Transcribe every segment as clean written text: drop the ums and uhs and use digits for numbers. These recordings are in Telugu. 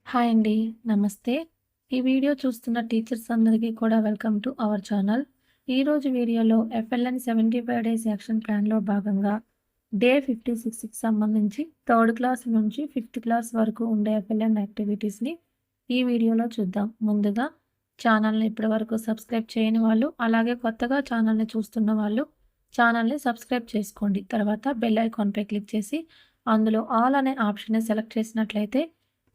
హాయ్ అండి. నమస్తే. ఈ వీడియో చూస్తున్న టీచర్స్ అందరికీ కూడా వెల్కమ్ టు అవర్ ఛానల్. ఈరోజు వీడియోలో ఎఫ్ఎల్ఎన్ 75 డేస్ యాక్షన్ ప్లాన్‌లో భాగంగా డే 56కి సంబంధించి థర్డ్ క్లాస్ నుంచి ఫిఫ్త్ క్లాస్ వరకు ఉండే ఎఫ్ఎల్ఎన్ యాక్టివిటీస్‌ని ఈ వీడియోలో చూద్దాం. ముందుగా ఛానల్‌ని ఇప్పటివరకు సబ్స్క్రైబ్ చేయని వాళ్ళు, అలాగే కొత్తగా ఛానల్‌ని చూస్తున్న వాళ్ళు ఛానల్‌ని సబ్స్క్రైబ్ చేసుకోండి. తర్వాత బెల్ ఐకాన్‌పై క్లిక్ చేసి అందులో ఆల్ అనే ఆప్షన్‌ని సెలెక్ట్ చేసినట్లయితే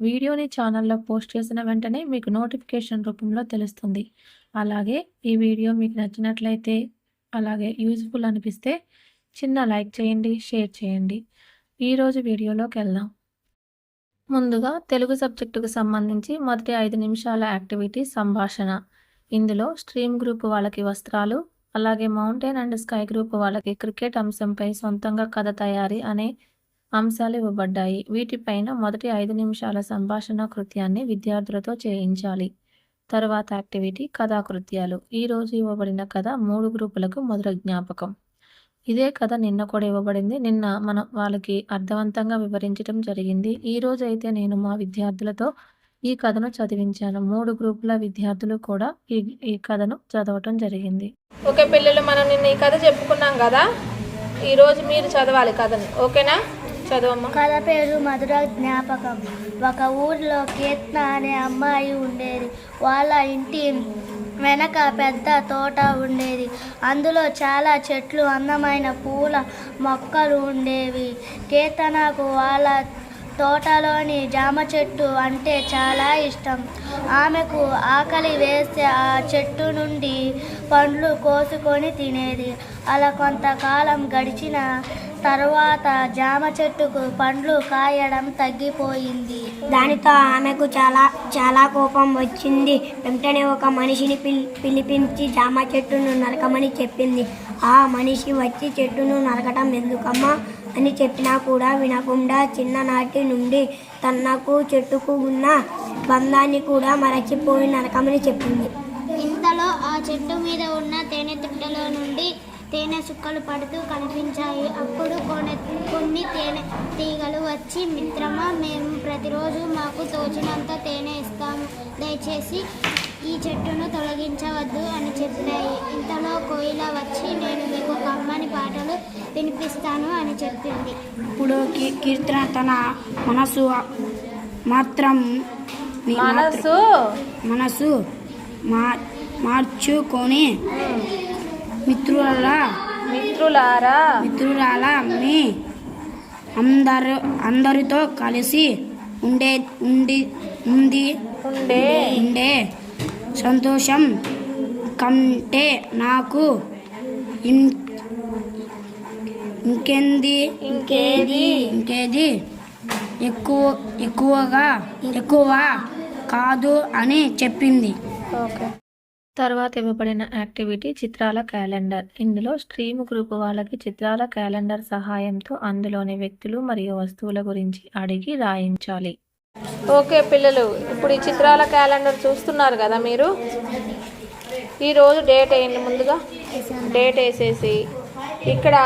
వీడియోని ఛానల్లో పోస్ట్ చేసిన వెంటనే మీకు నోటిఫికేషన్ రూపంలో తెలుస్తుంది. అలాగే ఈ వీడియో మీకు నచ్చినట్లయితే, అలాగే యూజ్ఫుల్ అనిపిస్తే చిన్న లైక్ చేయండి, షేర్ చేయండి. ఈరోజు వీడియోలోకి వెళ్దాం. ముందుగా తెలుగు సబ్జెక్టుకు సంబంధించి మొదటి 5 నిమిషాల యాక్టివిటీ సంభాషణ. ఇందులో స్ట్రీమ్ గ్రూప్ వాళ్ళకి వస్త్రాలు, అలాగే మౌంటైన్ అండ్ స్కై గ్రూప్ వాళ్ళకి క్రికెట్ అంశంపై సొంతంగా కథ తయారీ అనే అంశాలు ఇవ్వబడ్డాయి. వీటిపైన మొదటి 5 నిమిషాల సంభాషణ కృత్యాన్ని విద్యార్థులతో చేయించాలి. తరువాత యాక్టివిటీ కథాకృత్యాలు. ఈరోజు ఇవ్వబడిన కథ 3 గ్రూపులకు మొదటి జ్ఞాపకం. ఇదే కథ నిన్న కూడా ఇవ్వబడింది. నిన్న మనం వాళ్ళకి అర్థవంతంగా వివరించడం జరిగింది. ఈరోజు అయితే నేను మా విద్యార్థులతో ఈ కథను చదివించాను. 3 గ్రూపుల విద్యార్థులు కూడా ఈ కథను చదవటం జరిగింది. ఓకే పిల్లలు, మనం నిన్న ఈ కథ చెప్పుకున్నాం కదా. ఈరోజు మీరు చదవాలి కథను, ఓకేనా? కథ పేరు మధుర జ్ఞాపకం. ఒక ఊరిలో కీర్తన అనే అమ్మాయి ఉండేది. వాళ్ళ ఇంటి వెనక పెద్ద తోట ఉండేది. అందులో చాలా చెట్లు, అందమైన పూల మొక్కలు ఉండేవి. కీర్తనకు వాళ్ళ తోటలోని జామ చెట్టు అంటే చాలా ఇష్టం. ఆమెకు ఆకలి వేస్తే ఆ చెట్టు నుండి పండ్లు కోసుకొని తినేది. అలా కొంతకాలం గడిచిన తర్వాత జామ చెట్టుకు పండ్లు కాయడం తగ్గిపోయింది. దానితో ఆమెకు చాలా కోపం వచ్చింది. వెంటనే ఒక మనిషిని పిలిపించి జామ చెట్టును నరకమని చెప్పింది. ఆ మనిషి వచ్చి చెట్టును నరకటం ఎందుకమ్మా అని చెప్పినా కూడా వినకుండా చిన్ననాటి నుండి తనకు చెట్టుకు ఉన్న బంధాన్ని కూడా మరచిపోయి నరకమని చెప్పింది. ఇంతలో ఆ చెట్టు మీద ఉన్న తేనె తుట్టలో నుండి తేనె చుక్కలు పడుతూ కనిపించాయి. అప్పుడు కొన్ని తేనె తీగలు వచ్చి, మిత్రమా, మేము ప్రతిరోజు మాకు తోచినంత తేనె ఇస్తాము, దయచేసి ఈ చెట్టును తొలగించవద్దు అని చెప్పినాయి. ఇంతలో కోయిల వచ్చి, నేను మీకు కమ్మని పాటలు వినిపిస్తాను అని చెప్పింది. ఇప్పుడు కీర్తన తన మనసు మార్చుకొని మిత్రులారా మీ అందరితో కలిసి ఉండే సంతోషం కంటే నాకు ఇంకేది ఎక్కువ కాదు అని చెప్పింది. ఓకే. తర్వాత ఇవ్వబడిన యాక్టివిటీ చిత్రాల క్యాలెండర్. ఇందులో స్ట్రీమ్ గ్రూప్ వాళ్ళకి చిత్రాల క్యాలెండర్ సహాయంతో అందులోని వ్యక్తులు మరియు వస్తువుల గురించి అడిగి రాయించాలి. ఓకే పిల్లలు, ఇప్పుడు ఈ చిత్రాల క్యాలెండర్ చూస్తున్నారు కదా మీరు. ఈరోజు డేట్ వేయండి. ముందుగా డేట్ వేసేసి ఇక్కడ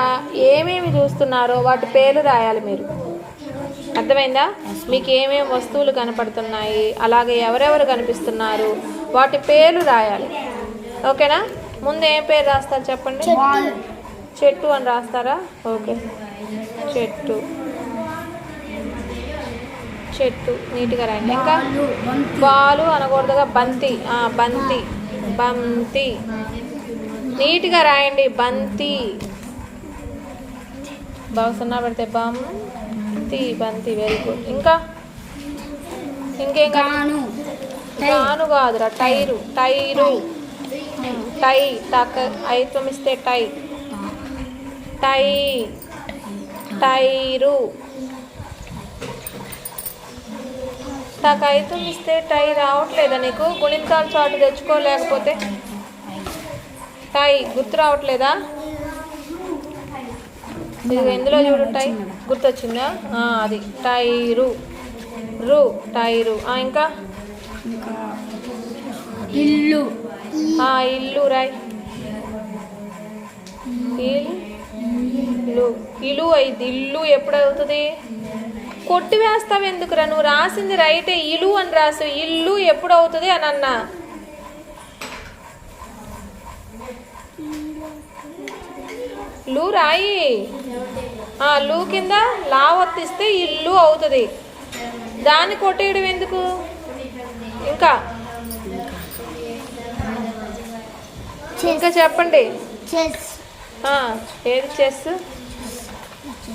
ఏమేమి చూస్తున్నారో వాటి పేర్లు రాయాలి మీరు. అర్థమైందా? మీకు ఏమేమి వస్తువులు కనపడుతున్నాయి, అలాగే ఎవరెవరు కనిపిస్తున్నారు, వాటి పేర్లు రాయాలి. ఓకేనా? ముందు ఏం పేరు రాస్తారు చెప్పండి. చెట్టు అని రాస్తారా? ఓకే, చెట్టు నీట్గా రాయండి. ఇంకా బాలు అనకూడదుగా, బంతి నీట్గా రాయండి. బంతి బాగున్నా పెడితే బంతి వెరీ గుడ్. ఇంకేం కాను కాదురా, టైరు ఐతం ఇస్తే టైరు ఐతం ఇస్తే టై రావట్లేదా నీకు? గుణింతాల చాటు తెచ్చుకోలేకపోతే టై గుర్తు రావట్లేదా? ఎందులో చూడు టై గుర్తొచ్చిందా? అది టైరు ఇంకా ఇల్లు రాయ్. ఇల్లు అయింది. ఇల్లు ఎప్పుడు అవుతుంది? కొట్టి వేస్తావు ఎందుకురా? నువ్వు రాసింది రైటే, ఇల్లు అని రాసు. ఇల్లు ఎప్పుడు అవుతుంది అని అన్నా. లూ రాయి. లూ కింద లా ఒత్తిస్తే ఇల్లు అవుతుంది. దాన్ని కొట్టేయడం ఎందుకు? ఇంకా ఇంకా చెప్పండి. ఏది చెస్?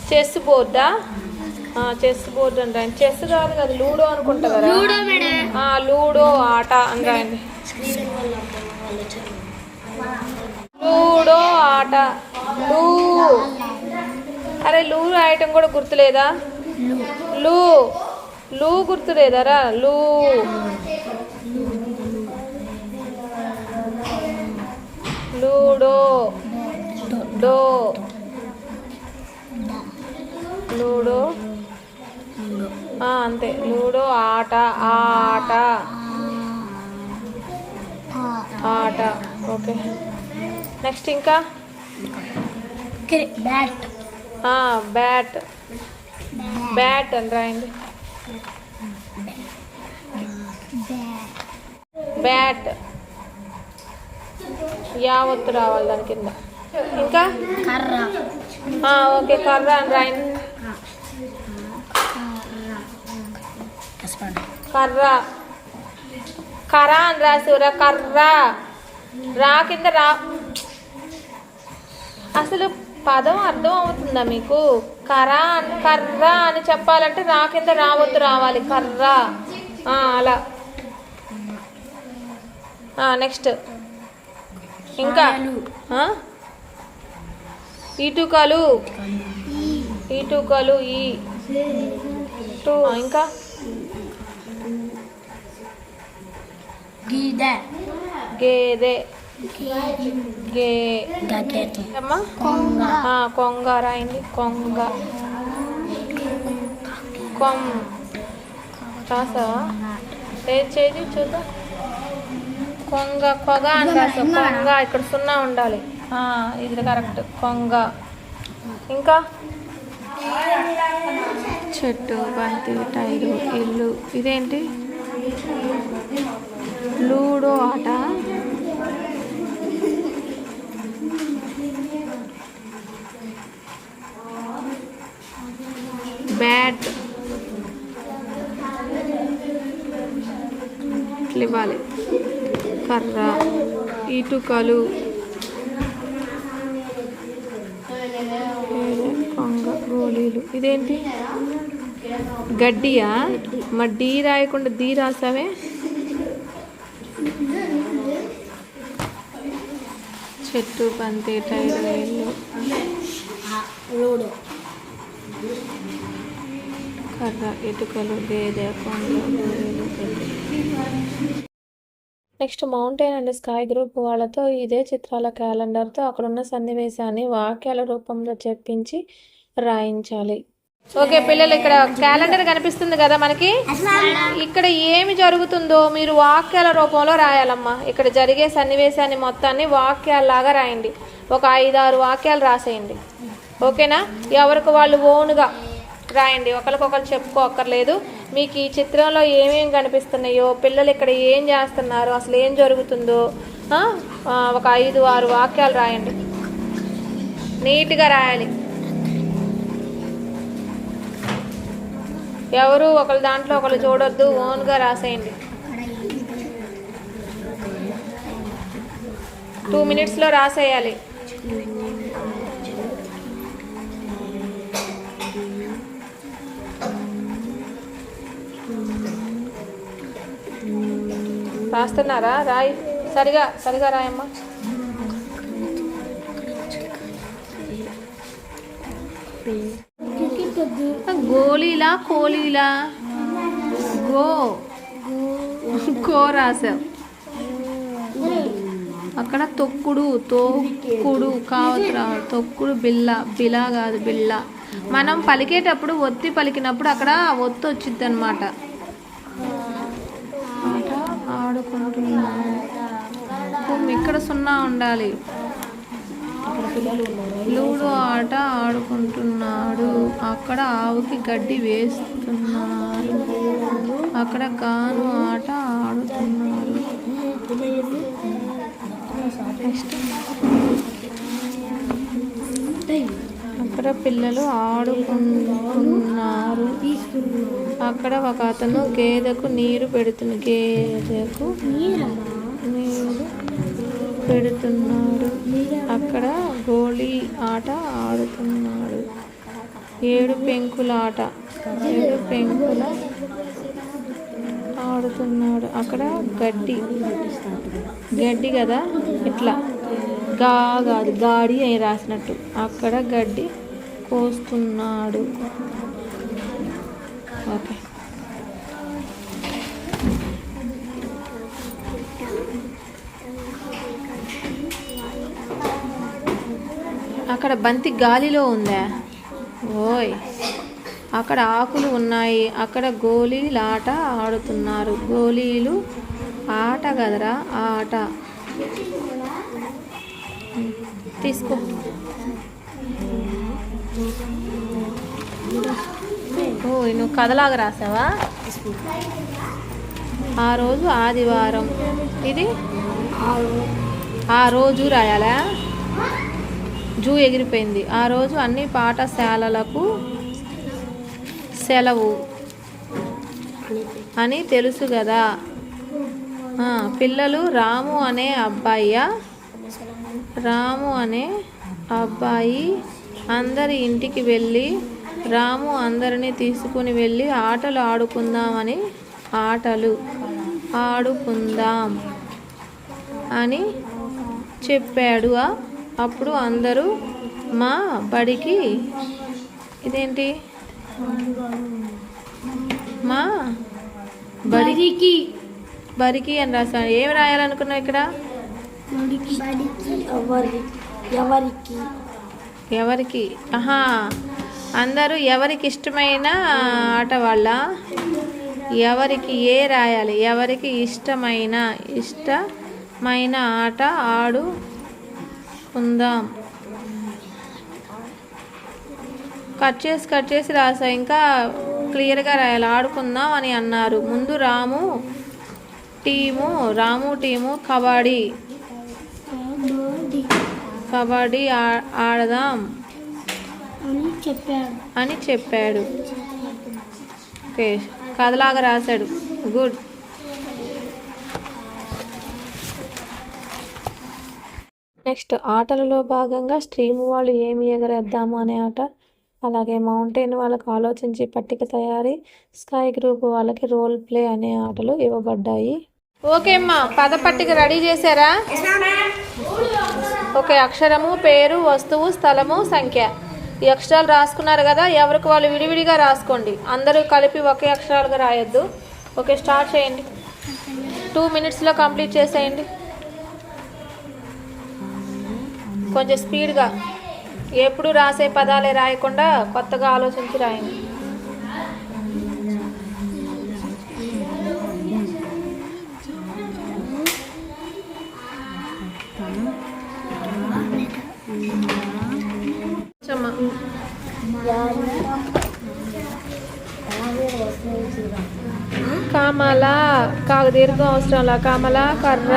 చెస్ బోర్డా? చెస్ బోర్డు అని రాయండి. చెస్ కాదు కదా, లూడో అనుకుంటా కదా. లూడో ఆట అని రాయండి. లూడో ఆట. లూ. అరే లూ రాయటం కూడా గుర్తులేదా? లూ లూ గుర్తులేదారా? లూ. లూడో. డో. లూడో. అంతే. లూడో ఆట. ఆట. ఆట. ఓకే. నెక్స్ట్ ఇంకా బ్యాట్. బ్యాట్. బ్యాట్ అని రాయండి. బ్యాట్. యావత్తు రావాలి దాని కింద. ఇంకా ఓకే. కర్ర అని రాయండి. కర్ర. కర్ర అని రాసురా. కర్ర. రా కింద రా. అసలు పదం అర్థం అవుతుందా మీకు? కర్ర అని చెప్పాలంటే రా కింద రావద్దు రావాలి. కర్ర. అలా. నెక్స్ట్ ఇంకా ఈటుకలు. ఈటుకలు. ఈ టూ. ఇంకా గేదె. అమ్మా కొంగ రాయండి. కొంగ. రాసావా? ఏది చేయి చూద్దాం. కొంగ. కొగ అని రాసా. కొంగ. ఇక్కడ సున్నా ఉండాలి. ఇది కరెక్ట్. కొంగ. ఇంకా చెట్టు, బంతి, టైరు, ఇల్లు. ఇదేంటి? లూడో ఆట. బ్యాట్. ఇవ్వాలి. కర్ర. ఈటుకలు. కొంగ. గోళీలు. ఇదేంటి? గడ్డియా? మరి డీ రాయకుండా దీ రాసావే. చెట్టు, బంతి, టైరు, ఇల్లు. కర్ర, ఇటుకలు, గేదె, కొంగ, గోళీలు. Next mountain and sky group వాళ్ళతో ఇదే చిత్రాల క్యాలెండర్తో అక్కడున్న సన్నివేశాన్ని వాక్యాల రూపంలో చెప్పించి రాయించాలి. ఓకే పిల్లలు, ఇక్కడ క్యాలెండర్ కనిపిస్తుంది కదా మనకి. ఇక్కడ ఏమి జరుగుతుందో మీరు వాక్యాల రూపంలో రాయాలమ్మా. ఇక్కడ జరిగే సన్నివేశాన్ని మొత్తాన్ని వాక్యాల్లాగా రాయండి. ఒక 5-6 వాక్యాలు రాసేయండి. ఓకేనా? ఎవరికి వాళ్ళు ఓన్గా రాయండి. ఒకరికొకరు చెప్పుకోక్కర్లేదు. మీకు ఈ చిత్రంలో ఏమేమి కనిపిస్తున్నాయో, పిల్లలు ఇక్కడ ఏం చేస్తున్నారు, అసలు ఏం జరుగుతుందో ఒక 5-6 వాక్యాలు రాయండి. నీట్గా రాయాలి. ఎవరు ఒకరి దాంట్లో ఒకరు చూడొద్దు. ఓన్గా రాసేయండి. 2 minutesలో రాసేయాలి. రాస్తున్నారా? రాయి. సరిగా రాయమ్మా. గోళీలా కోలీలా? గో రాసావు. అక్కడ తొక్కుడు కావద్దురా. తొక్కుడు బిల్ల కాదు, బిళ్ళ. మనం పలికేటప్పుడు ఒత్తి పలికినప్పుడు అక్కడ ఒత్తి వచ్చింది అనమాట. ఆడుకుంటున్నా. ఇక్కడ సున్నా ఉండాలి. లూడో ఆట ఆడుకుంటున్నాడు. అక్కడ ఆవుకి గడ్డి వేస్తున్నారు. అక్కడ గాను ఆట ఆడుతున్నారు. అక్కడ పిల్లలు ఆడుకుంటున్నారు. అక్కడ ఒక అతను గేదెకు నీరు పెడుతున్నాడు. అక్కడ గోళీ ఆట ఆడుతున్నాడు. 7 పెంకుల ఆట ఆడుతున్నాడు. అక్కడ గడ్డి కదా, ఇట్లా కాదు గాడి అని రాసినట్టు. అక్కడ గడ్డి కోస్తున్నాడు. ఓకే, అక్కడ బంతి గాలిలో ఉందా? ఓయ్, అక్కడ ఆకులు ఉన్నాయి. అక్కడ గోళీలు ఆట ఆడుతున్నారు. గోళీలు ఆట కదరా, ఆట. తీసుకో. ఓ, నువ్వు కథలాగా రాసావా? ఆ రోజు ఆదివారం. ఇది ఆ రోజు రాయాలా? జూ ఎగిరిపోయింది. ఆ రోజు అన్ని పాఠశాలలకు సెలవు అని తెలుసు కదా. పిల్లలు రాము అనే అబ్బాయి అందరి ఇంటికి వెళ్ళి రాము అందరినీ తీసుకుని వెళ్ళి ఆటలు ఆడుకుందాం అని చెప్పాడు. అప్పుడు అందరూ మా బడికి బడికి అని రాశాను. ఏం రాయాలనుకున్నావు ఇక్కడ? ఎవరికి? అందరూ ఎవరికి ఇష్టమైన ఆట వాళ్ళ? ఎవరికి ఏ రాయాలి? ఎవరికి ఇష్టమైన ఆట ఆడుకుందాం. కట్ చేసి రాసా. ఇంకా క్లియర్గా రాయాలి. ఆడుకుందాం అని అన్నారు. ముందు రాము టీము కబడ్డీ ఆడదాం అని చెప్పాడు. ఓకే, కథలాగా రాశాడు. గుడ్. నెక్స్ట్, ఆటలలో భాగంగా స్ట్రీమ్ వాళ్ళు ఏమి ఎగరేద్దాము అనే ఆట, అలాగే మౌంటైన్ వాళ్ళకి ఆలోచించి పట్టిక తయారీ, స్కై గ్రూప్ వాళ్ళకి రోల్ ప్లే అనే ఆటలు ఇవ్వబడ్డాయి. ఓకే అమ్మా, పద పట్టిక రెడీ చేశారా? ఓకే, అక్షరము, పేరు, వస్తువు, స్థలము, సంఖ్య, ఈ అక్షరాలు రాసుకున్నారు కదా. ఎవరికి వాళ్ళు విడివిడిగా రాసుకోండి. అందరూ కలిపి ఒకే అక్షరాలుగా రాయొద్దు. ఓకే, స్టార్ట్ చేయండి. 2 minutesలో కంప్లీట్ చేసేయండి. కొంచెం స్పీడ్గా, ఎప్పుడు రాసే పదాలే రాయకుండా కొత్తగా ఆలోచించి రాయండి. కమల, కాకు దీర్ఘం అవసరంలా. కమల, కర్ర,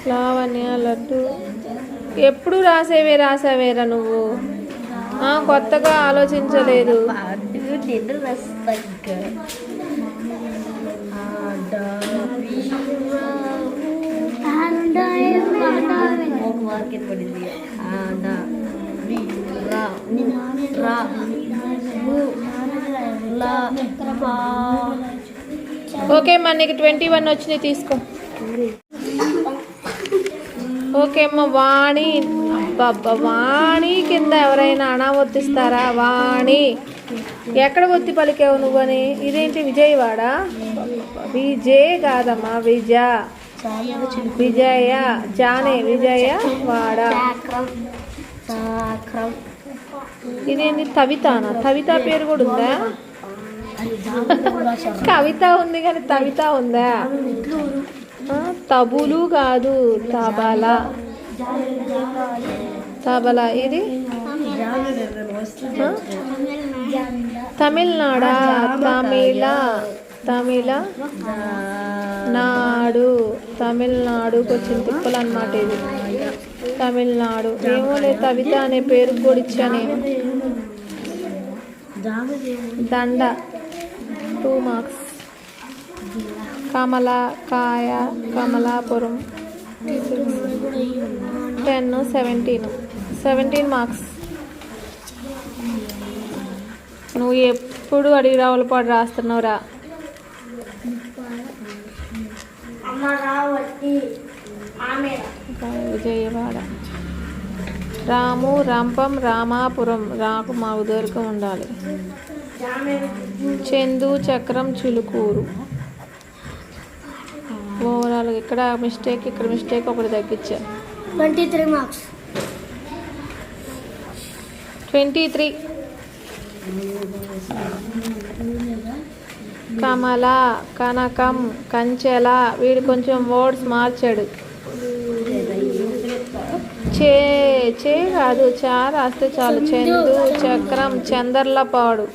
లావణ్య, లడ్డు. ఎప్పుడు రాసావేరా నువ్వు? కొత్తగా ఆలోచించలేదు. ఓకే అమ్మా, నీకు 21 వచ్చినాయి, తీసుకో. ఓకే అమ్మ, వాణి. వాణి కింద ఎవరైనా అనావొత్తిస్తారా? వాణి. ఎక్కడ ఒత్తి పలికావు నువ్వని? ఇదేంటి, విజయవాడ? విజయ్ కాదమ్మా, విజయ. జానే, విజయవాడ. ఇదేంటి, తవితానా? తవిత పేరు కూడా ఉందా? కవిత ఉంది కానీ తవిత ఉందా? తబులు కాదు, తబలా. తబలా ఇది తమిళనాడా? తమిళ నాడు, తమిళనాడుకి వచ్చిన తిప్పలు అన్నమాట ఇది. తమిళనాడు ఏమో లేదు, తవిత అనే పేరు కూడా ఇచ్చా నేను. దండ 2 మార్క్స్. కమల, కాయ, కమలాపురం 10, 17 మార్క్స్. నువ్వు ఎప్పుడు అడిగి రావులపాడు రాస్తున్నావురా? విజయవాడ. రాము, రంపం, రామాపురం. రాకు మా ఉదరికం ఉండాలి. చందు, చక్రం, చిలుకూరు. ఓవరాల్ ఇక్కడ మిస్టేక్ ఒకటి తగ్గించా. 23 మార్క్స్. 23. కమల, కనకం, కంచెల. వీడు కొంచెం వర్డ్స్ మార్చాడు. చే కాదు, చా రాస్తే చాలు. చందు, చక్రం, చందర్లపాడు.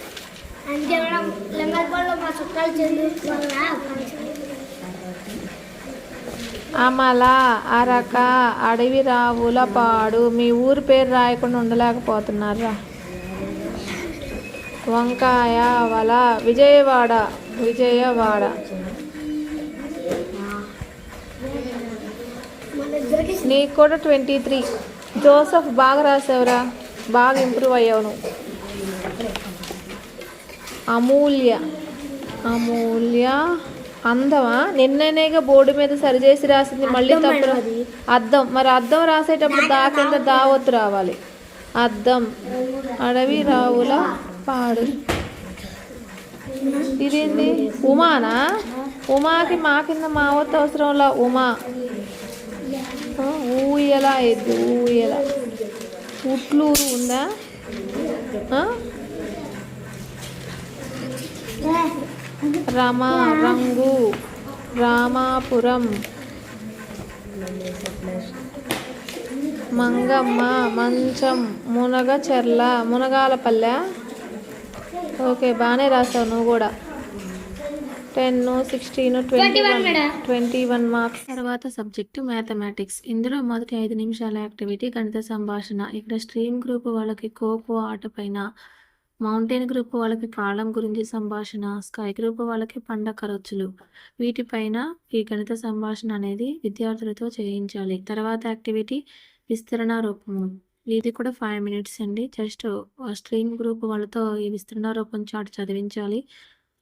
అమల, అరక, అడవి రావులపాడు. మీ ఊరు పేరు రాయకుండా ఉండలేకపోతున్నారా? వంకాయ, వల. విజయవాడ. నీకు కూడా 23. జోసఫ్ బాగా రాసావురా, బాగా ఇంప్రూవ్ అయ్యావు నువ్వు. అమూల్య అందమా? నిన్ననేగా బోర్డు మీద సరిచేసి రాసింది, మళ్ళీ తప్పు. అద్దం. మరి అద్దం రాసేటప్పుడు దాకింద దావత్తు రావాలి. అద్దం. అడవి రావుల పాడు. ఇదేంది? ఉమానా? ఉమాకి మా కింద మావత్తు అవసరంలా. ఉమా. ఊయల, ఎద్దు, ఊయల. ఉట్లూరు ఉందా? రమ, రంగు, రామాపురం. మంగమ్మ, మంచం, మునగచెర్ల, మునగాలపల్లె. ఓకే, బాగానే రాసావు నువ్వు కూడా. 10, 16, 21 మార్క్స్. తర్వాత సబ్జెక్టు మ్యాథమెటిక్స్. ఇందులో మొదటి 5 నిమిషాల యాక్టివిటీ గణిత సంభాషణ. ఇక్కడ స్ట్రీమ్ గ్రూప్ వాళ్ళకి ఖోఖో ఆట పైన, మౌంటైన్ గ్రూప్ వాళ్ళకి కాలం గురించి సంభాషణ, స్కై గ్రూప్ వాళ్ళకి పండగ ఖర్చులు, వీటిపైన ఈ గణిత సంభాషణ అనేది విద్యార్థులతో చేయించాలి. తర్వాత యాక్టివిటీ విస్తరణ రూపము. ఇది కూడా 5 minutes అండి. జస్ట్ స్ట్రీమ్ గ్రూప్ వాళ్ళతో ఈ విస్తరణ రూపం చార్ట్ చదివించాలి.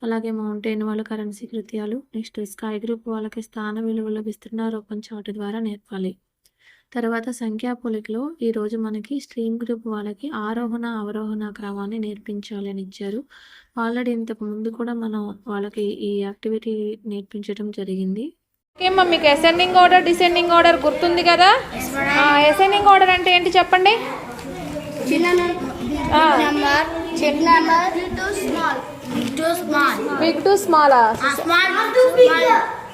అలాగే మౌంటైన్ వాళ్ళ కరెన్సీ కృత్యాలు, నెక్స్ట్ స్కై గ్రూప్ వాళ్ళకి స్థాన విలువల విస్తరణ రూపం చార్ట్ ద్వారా నేర్పాలి. తర్వాత సంఖ్యా పోలికలో ఈరోజు మనకి స్ట్రీమ్ గ్రూప్ వాళ్ళకి ఆరోహణ అవరోహణ క్రమాన్ని నేర్పించాలి అని ఇచ్చారు. ఆల్రెడీ ఇంతకు ముందు కూడా మనం వాళ్ళకి ఈ యాక్టివిటీ నేర్పించడం జరిగింది. ఓకేమ్మా, మీకు అసెండింగ్ ఆర్డర్, డిసెండింగ్ ఆర్డర్ గుర్తుంది కదా? అసెండింగ్ ఆర్డర్ అంటే ఏంటి చెప్పండి? బిగ్ టు స్మాలా?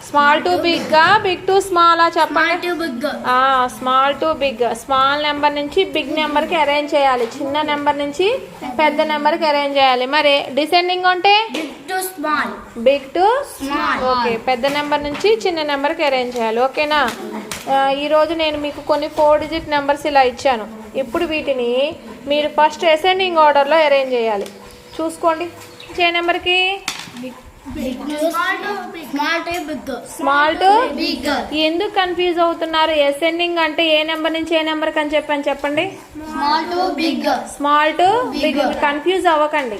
Small to big, big to small చెప్పండి. Small to big. Small number నుంచి బిగ్ నెంబర్కి అరేంజ్ చేయాలి, చిన్న నెంబర్ నుంచి పెద్ద నెంబర్కి అరేంజ్ చేయాలి. మరి డిసెండింగ్ అంటే బిగ్ టు స్మాల్. ఓకే, పెద్ద నెంబర్ నుంచి చిన్న నెంబర్కి అరేంజ్ చేయాలి. ఓకేనా? ఈరోజు నేను మీకు కొన్ని 4 digit నెంబర్స్ ఇలా ఇచ్చాను. ఇప్పుడు వీటిని మీరు ఫస్ట్ అసెండింగ్ ఆర్డర్లో అరేంజ్ చేయాలి. చూసుకోండి. ఏ నెంబర్కి? Small to big. ఎందుకు కన్ఫ్యూజ్ అవుతున్నారు? అసెండింగ్ అంటే ఏ నెంబర్ నుంచి ఏ నెంబర్కి అని చెప్పండి. Small to big. కన్ఫ్యూజ్ అవ్వకండి.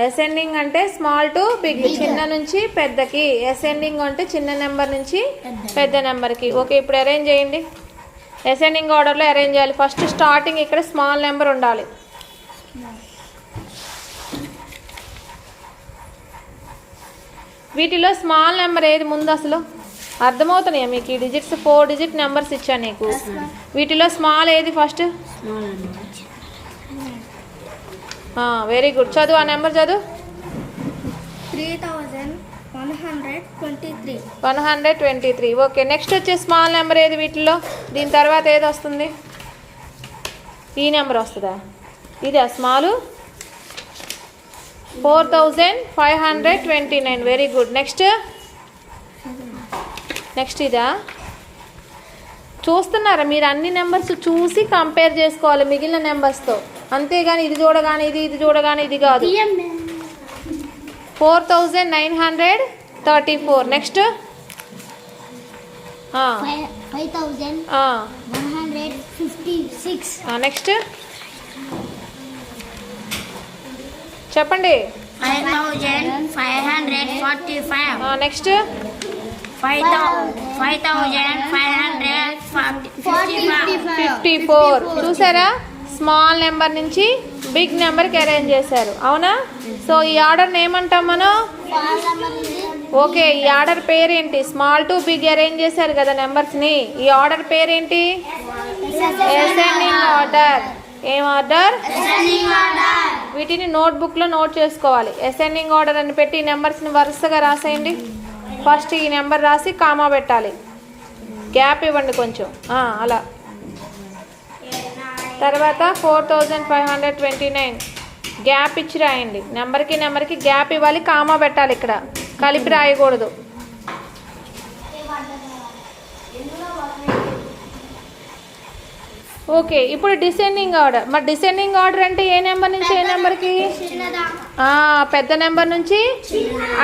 అసెండింగ్ అంటే స్మాల్ టు బిగ్, చిన్న నుంచి పెద్దకి. అసెండింగ్ అంటే చిన్న నెంబర్ నుంచి పెద్ద నెంబర్కి. ఓకే, ఇప్పుడు అరేంజ్ చేయండి. అసెండింగ్ ఆర్డర్లో అరేంజ్ చేయాలి. ఫస్ట్ స్టార్టింగ్ ఇక్కడ స్మాల్ నెంబర్ ఉండాలి. వీటిలో స్మాల్ నెంబర్ ఏది ముందు అసలు అర్థమవుతున్నాయా మీకు? ఈ డిజిట్స్ 4 digit నెంబర్స్ ఇచ్చాను నీకు. వీటిలో స్మాల్ ఏది ఫస్ట్? Very good. చదువు, ఆ నెంబర్ చదువు. 3123. 123. ఓకే, నెక్స్ట్ వచ్చే స్మాల్ నెంబర్ ఏది వీటిలో? దీని తర్వాత ఏది వస్తుంది? ఈ నెంబర్ వస్తుందా? ఇదా స్మాలు? 4529. Very good. నెక్స్ట్ ఇదా? చూస్తున్నారా మీరు? అన్ని నెంబర్స్ చూసి కంపేర్ చేసుకోవాలి మిగిలిన నెంబర్స్తో, అంతేగాని ఇది చూడగానే ఇది చూడగానే ఇది కాదు. 4934. నెక్స్ట్ 5156. నెక్స్ట్ చెప్పండి. 5545. నెక్స్ట్ 54. చూసారా? స్మాల్ నెంబర్ నుంచి బిగ్ నెంబర్కి అరేంజ్ చేశారు, అవునా? సో ఈ ఆర్డర్ని ఏమంటాం మనం? ఓకే, ఈ ఆర్డర్ పేరేంటి? స్మాల్ టు బిగ్ అరేంజ్ చేశారు కదా నెంబర్స్ని. ఈ ఆర్డర్ పేరేంటి? Ascending order. ఏం ఆర్డర్? వీటిని నోట్బుక్లో నోట్ చేసుకోవాలి. అసెండింగ్ ఆర్డర్ అని పెట్టి ఈ నెంబర్స్ని వరుసగా రాసేయండి. ఫస్ట్ ఈ నెంబర్ రాసి కామా పెట్టాలి, గ్యాప్ ఇవ్వండి కొంచెం, అలా. తర్వాత 4529 గ్యాప్ ఇచ్చి రాయండి. నెంబర్కి గ్యాప్ ఇవ్వాలి, కామా పెట్టాలి, ఇక్కడ కలిపి రాయకూడదు. ఓకే, ఇప్పుడు డిసెండింగ్ ఆర్డర్. మరి డిసెండింగ్ ఆర్డర్ అంటే ఏ నెంబర్ నుంచి ఏ నెంబర్కి? పెద్ద నెంబర్ నుంచి.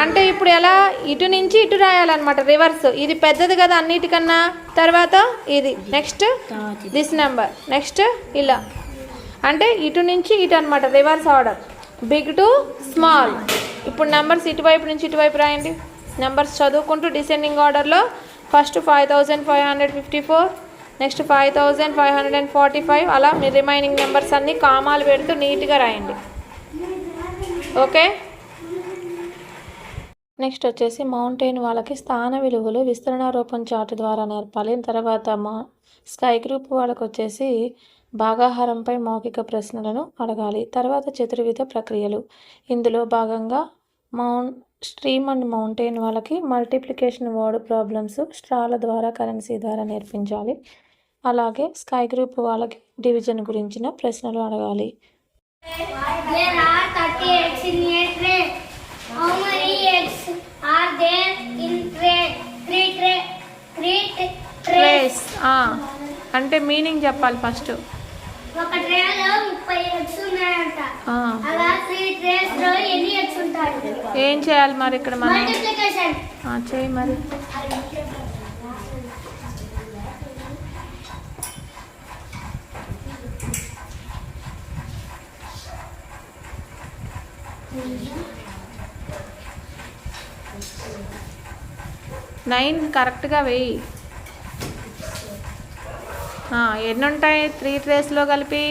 అంటే ఇప్పుడు ఎలా? ఇటు నుంచి ఇటు రాయాలన్నమాట, రివర్స్. ఇది పెద్దది కదా అన్నిటికన్నా, తర్వాత ఇది, నెక్స్ట్ దిస్ నెంబర్, నెక్స్ట్ ఇలా. అంటే ఇటు నుంచి ఇటు అనమాట, reverse order, big to small. ఇప్పుడు నెంబర్స్ ఇటువైపు నుంచి ఇటువైపు రాయండి. నెంబర్స్ చదువుకుంటూ డిసెండింగ్ ఆర్డర్లో ఫస్ట్ 5554, నెక్స్ట్ 5545, అలా మీ రిమైనింగ్ నెంబర్స్ అన్నీ కామాలు పెడుతూ నీట్గా రాయండి. ఓకే, నెక్స్ట్ వచ్చేసి మౌంటైన్ వాళ్ళకి స్థాన విలువలు విస్తరణ రూపం చార్ట్ ద్వారా నేర్పాలి. తర్వాత స్కై గ్రూప్ వాళ్ళకి వచ్చేసి భాగాహారంపై మౌఖిక ప్రశ్నలను అడగాలి. తర్వాత చతుర్విధ ప్రక్రియలు. ఇందులో భాగంగా స్ట్రీమ్ అండ్ మౌంటైన్ వాళ్ళకి మల్టిప్లికేషన్ వర్డ్ ప్రాబ్లమ్స్ స్ట్రాల ద్వారా కరెన్సీ ద్వారా నేర్పించాలి. అలాగే స్కై గ్రూప్ వాళ్ళకి డివిజన్ గురించిన ప్రశ్నలు అడగాలి. There are 30 eggs in a tray. How many eggs are there in tray? Three trays. అంటే మీనింగ్ చెప్పాలి ఫస్ట్. ఒక ట్రేలో 30 eggs ఉన్నాయంట. అలా 3 trays లో ఎన్ని eggs ఉంటాయి? ఏం చేయాలి మరి ఇక్కడ మనం? మల్టిప్లికేషన్ చేయి మరి. నైన్ కరెక్ట్గా వెయ్యి. ఎన్ని ఉంటాయి 3 ట్రేస్లో కలిపి?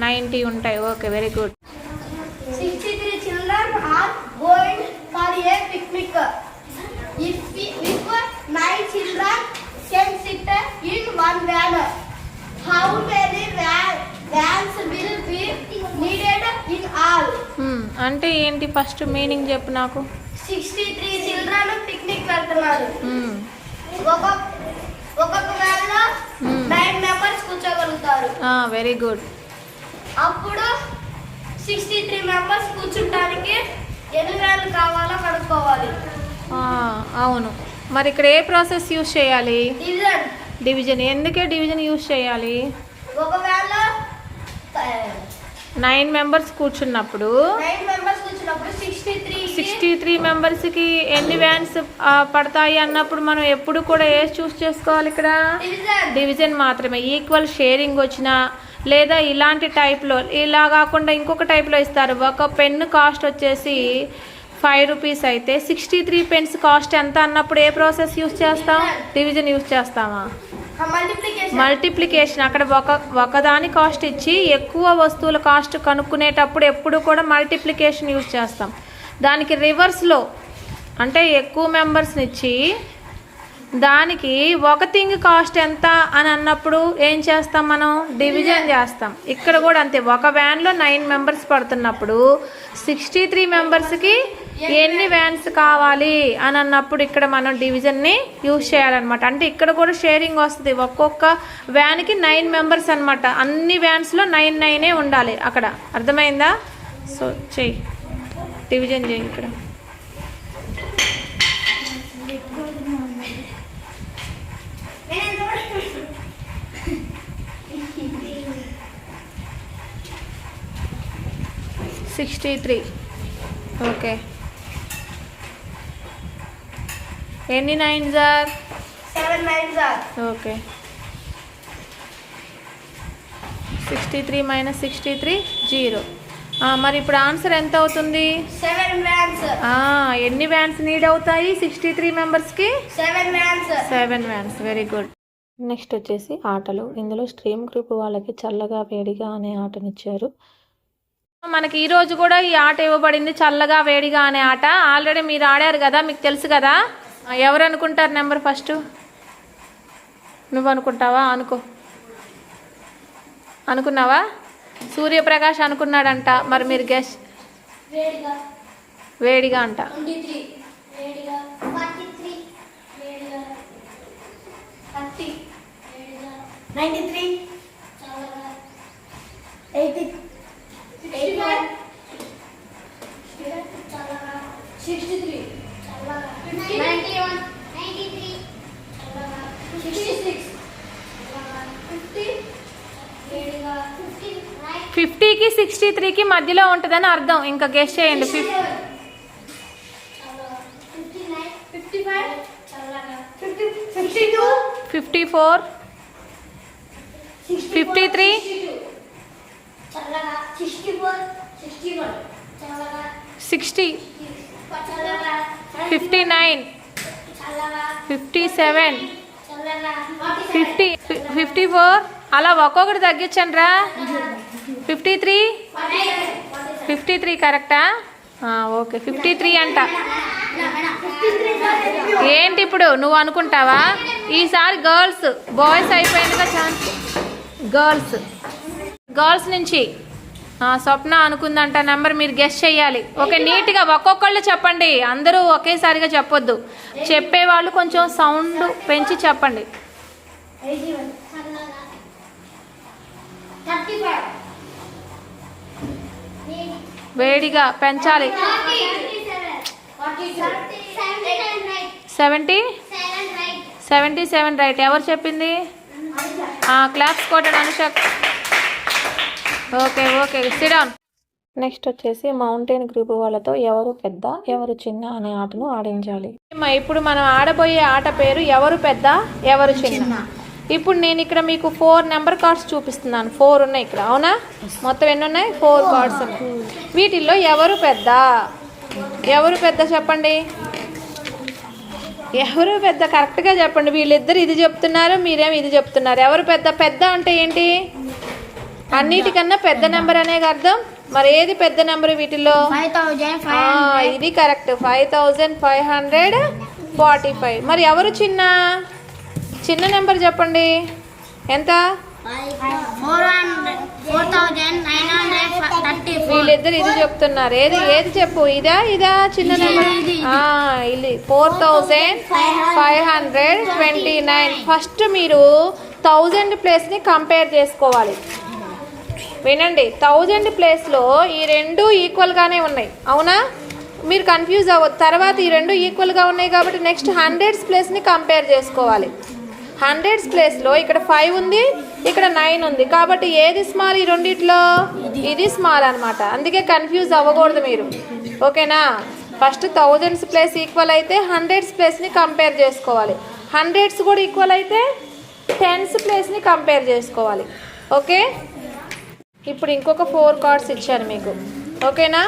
90 ఉంటాయి. Okay, very good. 63 children are going for a picnic. If 9 children can sit in one van, how many vans will be needed in all? అంటే ఏంటి? ఫస్ట్ మీనింగ్ చెప్పు నాకు. 63 children పిక్నిక్ వెళ్తున్నారు. ఒక్కొక్క వ్యాన్ లో 9 మెంబర్స్ కూర్చోగలుగుతారు. Very good. అప్పుడు 63 మెంబర్స్ కూర్చుంటానికి ఎన్ని వ్యాన్లు కావాలో కనుక్కోవాలి. అవును. మరి ఇక్కడ ఏ ప్రాసెస్ యూజ్ చేయాలి? డివిజన్. ఎందుకే డివిజన్ యూజ్ చేయాలి? ఒక వ్యాన్ లో 9 మెంబర్స్ కూర్చున్నప్పుడు 63 మెంబర్స్కి ఎన్ని వ్యాన్స్ పడతాయి అన్నప్పుడు మనం ఎప్పుడు కూడా ఏ చూస్ చేసుకోవాలి? ఇక్కడ డివిజన్ మాత్రమే. ఈక్వల్ షేరింగ్ వచ్చినా లేదా ఇలాంటి టైప్లో, ఇలా కాకుండా ఇంకొక టైప్లో ఇస్తారు. ఒక పెన్ కాస్ట్ వచ్చేసి 5 రూపీస్ అయితే 63 పెన్స్ కాస్ట్ ఎంత అన్నప్పుడు ఏ ప్రాసెస్ యూజ్ చేస్తాం? డివిజన్ యూజ్ చేస్తామా? మల్టిప్లికేషన్. అక్కడ ఒకదాని కాస్ట్ ఇచ్చి ఎక్కువ వస్తువుల కాస్ట్ కనుక్కునేటప్పుడు ఎప్పుడు కూడా మల్టిప్లికేషన్ యూజ్ చేస్తాం. దానికి రివర్స్లో అంటే ఎక్కువ మెంబర్స్ని ఇచ్చి దానికి ఒక థింగ్ కాస్ట్ ఎంత అని అన్నప్పుడు ఏం చేస్తాం? మనం డివిజన్ చేస్తాం. ఇక్కడ కూడా అంతే. ఒక వ్యాన్లో 9 మెంబర్స్ పడుతున్నప్పుడు 63 మెంబర్స్కి ఎన్ని వ్యాన్స్ కావాలి అని అన్నప్పుడు ఇక్కడ మనం డివిజన్ని యూజ్ చేయాలన్నమాట. అంటే ఇక్కడ కూడా షేరింగ్ వస్తుంది. ఒక్కొక్క వ్యాన్కి 9 మెంబర్స్ అనమాట. అన్ని వ్యాన్స్లో 9 ఉండాలి అక్కడ. అర్థమైందా? సో చెయ్యి, డివిజన్ చేయి ఇక్కడ. ఓకే, ఎన్ని 9 సార్? 7 9 సార్. ఓకే, 63 - 63 0. మరి ఇప్పుడు ఆన్సర్ ఎంత అవుతుంది? 7 వ్యాన్స్. ఎన్ని వ్యాన్స్ నీడ్ అవుతాయి 63 మెంబర్స్కి? 7 vans. 7 vans. Very good. Next వచ్చేసి ఆటలు. ఇందులో స్ట్రీమ్ గ్రూప్ వాళ్ళకి చల్లగా వేడిగా అనే ఆటనిచ్చారు. మనకి ఈరోజు కూడా ఈ ఆట ఇవ్వబడింది, చల్లగా వేడిగా అనే ఆట. ఆల్రెడీ మీరు ఆడారు కదా, మీకు తెలుసు కదా. ఎవరు అనుకుంటారు నెంబర్ ఫస్ట్? నువ్వు అనుకుంటావా? అనుకున్నావా? సూర్యప్రకాష్ అనుకున్నాడంట. మరి మీరు గెస్. వేడిగా అంట. 23 వేడిగా, 43 వేడిగా, 30 వేడిగా, 93 చల్లగా, 80 81 చల్లగా, 63 చల్లగా, 91 93 చల్లగా, 66 చల్లగా, 50 వేడిగా, 50 రైట్, 50కి 63కి మధ్యలో ఉంటుందని అర్థం. ఇంకా గెస్ చేయండి. 57 చల్లగా, 59 55 చల్లగా, 52 54 53 చల్లగా, 64 61 చల్లగా, 60 చల్లగా, 59 చల్లగా, 57 చల్లగా, 50 54. అలా ఒక్కొక్కటి తగ్గించండి రా. 53 కరెక్టా? ఓకే, 53 అంట. ఏంటి ఇప్పుడు నువ్వు అనుకుంటావా? ఈసారి గర్ల్స్, బాయ్స్ అయిపోయిందిగా ఛాన్స్. గర్ల్స్ నుంచి స్వప్న అనుకుందంట నెంబర్. మీరు గెస్ చేయాలి. ఓకే, నీట్గా ఒక్కొక్కళ్ళు చెప్పండి, అందరూ ఒకేసారిగా చెప్పొద్దు. చెప్పేవాళ్ళు కొంచెం సౌండ్ పెంచి చెప్పండి. 35 వేడిగా పెంచాలి. 77 రైట్. ఎవరు చెప్పింది? క్లాప్స్ కొట్టండి Anushka. Okay, sit down. Next వచ్చేసి మౌంటైన్ గ్రూప్ వాళ్ళతో ఎవరు పెద్ద ఎవరు చిన్న అనే ఆటను ఆడించాలి. ఇప్పుడు మనం ఆడబోయే ఆట పేరు ఎవరు పెద్ద ఎవరు చిన్న. ఇప్పుడు నేను ఇక్కడ మీకు 4 నెంబర్ కార్డ్స్ చూపిస్తున్నాను. 4 ఉన్నాయి ఇక్కడ, అవునా? మొత్తం ఎన్ని ఉన్నాయి? 4 కార్డ్స్ ఉన్నాయి. వీటిల్లో ఎవరు పెద్ద చెప్పండి. ఎవరు పెద్ద కరెక్ట్గా చెప్పండి. వీళ్ళిద్దరు ఇది చెప్తున్నారు, మీరేమి ఇది చెప్తున్నారు. ఎవరు పెద్ద అంటే ఏంటి? అన్నిటికన్నా పెద్ద నెంబర్ అనే అర్థం. మరి ఏది పెద్ద నెంబర్ వీటిల్లో? 5500. ఇది కరెక్ట్, 5545. మరి ఎవరు చిన్న నెంబర్ చెప్పండి. ఎంత? 4934. వీళ్ళిద్దరు ఇది చెప్తున్నారు. ఏది చెప్పు. ఇదా చిన్న నెంబర్? ఇది 4529. ఫస్ట్ మీరు 1000 ప్లేస్ని కంపేర్ చేసుకోవాలి. వినండి, 1000 ప్లేస్లో ఈ రెండు ఈక్వల్గానే ఉన్నాయి, అవునా? మీరు కన్ఫ్యూజ్ అవ్వద్దు. తర్వాత ఈ రెండు ఈక్వల్గా ఉన్నాయి కాబట్టి నెక్స్ట్ 100s ప్లేస్ని కంపేర్ చేసుకోవాలి. 100s ప్లేస్లో ఇక్కడ 5 ఉంది, ఇక్కడ 9 ఉంది. కాబట్టి ఏది స్మాల్ ఈ రెండిట్లో? ఇది స్మాల్ అనమాట. అందుకే కన్ఫ్యూజ్ అవ్వకూడదు మీరు, ఓకేనా? ఫస్ట్ 1000s ప్లేస్ ఈక్వల్ అయితే 100s ప్లేస్ని కంపేర్ చేసుకోవాలి. 100s కూడా ఈక్వల్ అయితే 10s ప్లేస్ని కంపేర్ చేసుకోవాలి. ఓకే, ఇప్పుడు ఇంకొక 4 కార్డ్స్ ఇచ్చాను మీకు, ఓకేనా?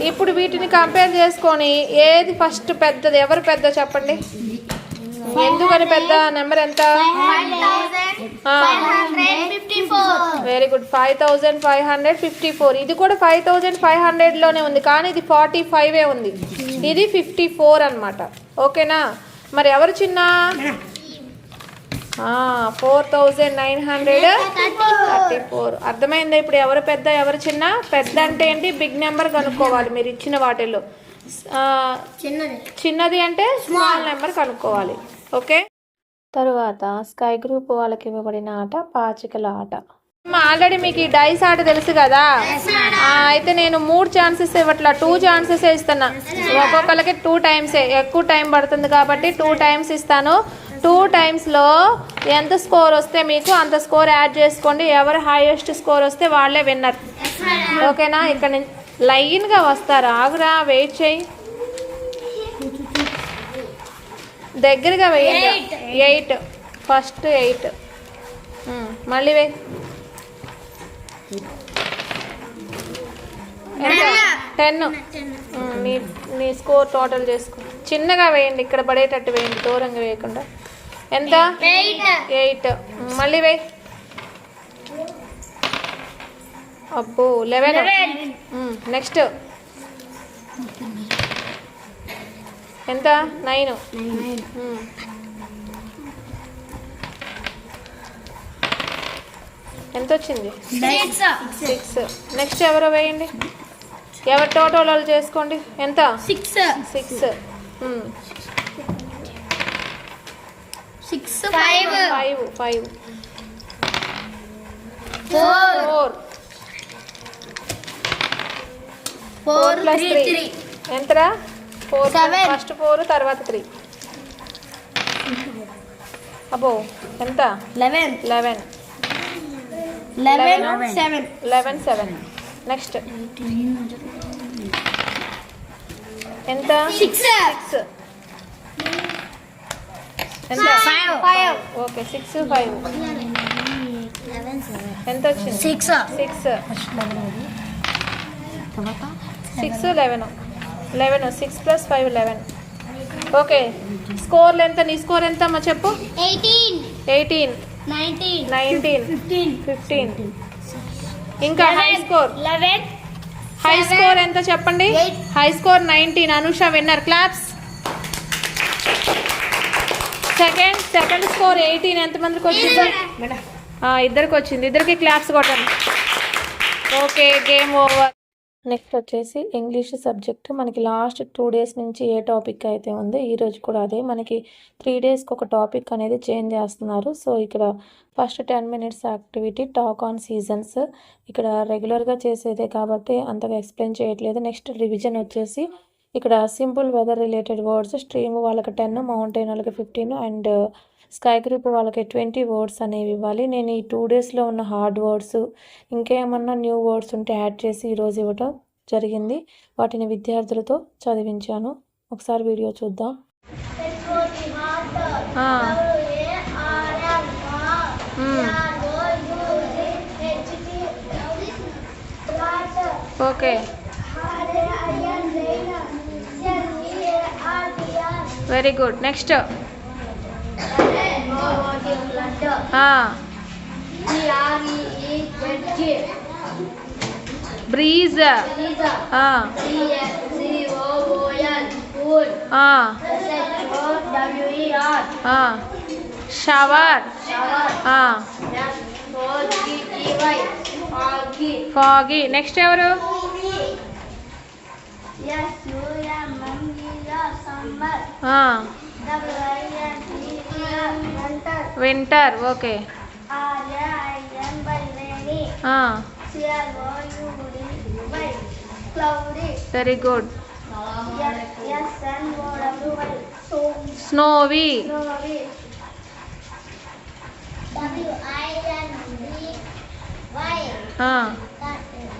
ఇప్పుడు వీటిని కంపేర్ చేసుకొని ఏది ఫస్ట్ పెద్దది, ఎవరు పెద్ద చెప్పండి. ఎందుకని పెద్ద? నెంబర్ ఎంత? 5554. Very good, 5554. ఇది కూడా 5500లోనే ఉంది, కానీ ఇది 45 ఉంది, ఇది 54 అనమాట. ఓకేనా? మరి ఎవరు చిన్న? 4934. అర్థమైందా ఇప్పుడు ఎవరు పెద్ద ఎవరు చిన్న? పెద్ద అంటే ఏంటి? బిగ్ నెంబర్ కనుక్కోవాలి మీరు ఇచ్చిన వాటిల్లో. చిన్నది అంటే స్మాల్ నెంబర్ కనుక్కోవాలి. ఓకే. తరువాత స్కై గ్రూప్ వాళ్ళకి ఇవ్వబడిన ఆట పాచికల ఆట. ఆల్రెడీ మీకు ఈ డైస్ ఆట తెలుసు కదా. అయితే నేను 3 ఛాన్సెస్ ఇవ్వట్లా, 2 ఛాన్సెస్ ఇస్తున్నా. ఒక్కొక్కరికి 2 టైమ్స్, ఎక్కువ టైం పడుతుంది కాబట్టి 2 టైమ్స్ ఇస్తాను. 2 టైమ్స్లో ఎంత స్కోర్ వస్తే మీకు అంత స్కోర్ యాడ్ చేసుకోండి. ఎవరు హైయెస్ట్ స్కోర్ వస్తే వాళ్ళే విన్నర్. ఓకేనా? ఇక్కడ నుంచి లైన్గా వస్తారు. ఆగురా, వెయిట్ చేయి. దగ్గరగా వేయండి. 8 ఫస్ట్ 8 మళ్ళీ వేయి. 10 నీ స్కోర్ టోటల్ చేసుకో. చిన్నగా వేయండి, ఇక్కడ పడేటట్టు వేయండి, దూరంగా వేయకుండా. ఎంత? 8 మళ్ళీ వేయి. అబ్బో 11. నెక్స్ట్ ఎంత? 9. ఎంత వచ్చింది? 6. నెక్స్ట్ ఎవరో వేయండి. ఎవరు టోటల్ వాళ్ళు చేసుకోండి. ఎంత? 6. 5. 4 + 3 ఎంతరా? 4. ఫస్ట్ 4 తర్వాత 3. అబ్బో ఎంత? 11. 7. నెక్స్ట్ ఎంత? 6. ఎంత? 5. ఓకే. 6 5 ఎంత వచ్చింది? 6. 11. 6 + 5 11. ఓకే. స్కోర్లు ఎంత? నీ స్కోర్ ఎంత అమ్మా చెప్పు. 18 19 15. ఇంకా హై స్కోర్ 11. హై స్కోర్ ఎంత చెప్పండి? High score 19. Anusha winner. Claps. Second score 18. ఎంతమందికి వచ్చింది? ఇద్దరికి వచ్చింది. ఇద్దరికి క్లాప్స్ కొట్టండి. Okay, game over. నెక్స్ట్ వచ్చేసి ఇంగ్లీష్ సబ్జెక్ట్. మనకి లాస్ట్ 2 డేస్ నుంచి ఏ టాపిక్ అయితే ఉందో ఈరోజు కూడా అదే. మనకి 3 డేస్కి ఒక టాపిక్ అనేది చేంజ్ చేస్తున్నారు. సో ఇక్కడ first 10 minutes activity talk on seasons. ఇక్కడ రెగ్యులర్గా చేసేదే కాబట్టి అంతగా ఎక్స్ప్లెయిన్ చేయట్లేదు. నెక్స్ట్ రివిజన్ వచ్చేసి ఇక్కడ simple weather related words. Stream వాళ్ళకి 10, మౌంటైన్ వాళ్ళకి 15 అండ్ స్కై గ్రూప్ వాళ్ళకి 20 వర్డ్స్ అనేవి ఇవ్వాలి. నేను ఈ 2 డేస్లో ఉన్న హార్డ్ వర్డ్స్ ఇంకేమన్నా న్యూ వర్డ్స్ ఉంటే యాడ్ చేసి ఈరోజు ఇవ్వటం జరిగింది. వాటిని విద్యార్థులతో చదివించాను. ఒకసారి వీడియో చూద్దాం. Okay, very good. Next breeze. Shower. Foggy. Next ఎవరు? Winter. Okay. Very good. Snowy.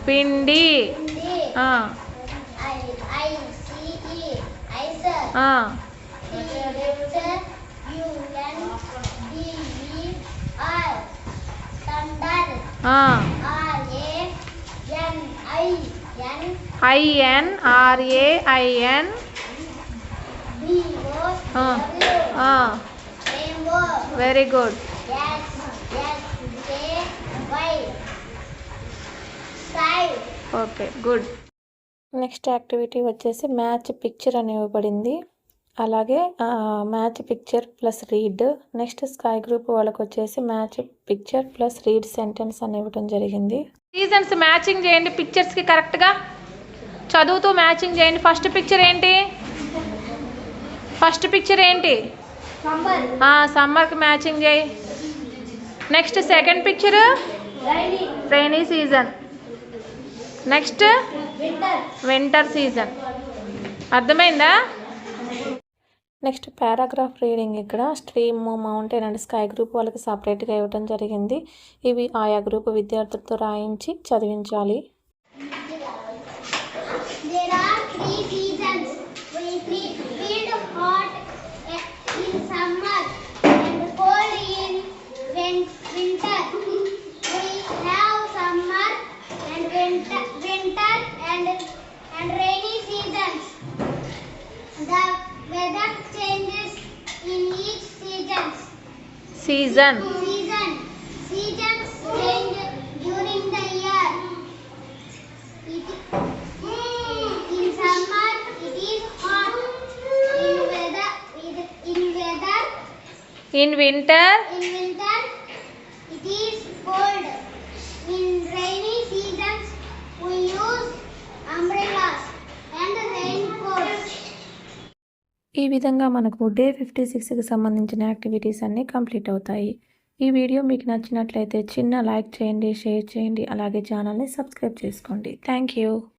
Windy. INRAIN. Very good. Okay, good. Next activity వచ్చేసి మ్యాచ్ పిక్చర్ అని ఇవ్వబడింది. అలాగే match picture plus read. Next sky group వాళ్ళకి వచ్చేసి match picture plus read sentence అని ఇవ్వడం జరిగింది. సీజన్స్ మ్యాచింగ్ చేయండి పిక్చర్స్కి కరెక్ట్గా. చదువుతూ మ్యాచింగ్ చేయండి. ఫస్ట్ పిక్చర్ ఏంటి? సమ్మర్కి మ్యాచింగ్ చేయి. Next second picture rainy season. Next winter season. అర్థమైందా? Next paragraph reading. ఇక్కడ stream, mountain and sky group వాళ్ళకి సపరేట్గా ఇవ్వడం జరిగింది. ఇవి ఆయా గ్రూప్ విద్యార్థులతో రాయించి చదివించాలి. There are 3 seasons. We feel hot in summer and cold in winter. We have summer and winter and rainy seasons. The weather changes in each seasons. Seasons change during the year. In summer it is hot. In winter it is cold. In rainy seasons we use umbrellas and raincoats. ఈ విధంగా మనకు డే 56కి సంబంధించిన యాక్టివిటీస్ అన్నీ కంప్లీట్ అవుతాయి. ఈ వీడియో మీకు నచ్చినట్లయితే చిన్న లైక్ చేయండి, షేర్ చేయండి, అలాగే ఛానల్ని సబ్స్క్రైబ్ చేసుకోండి. Thank you.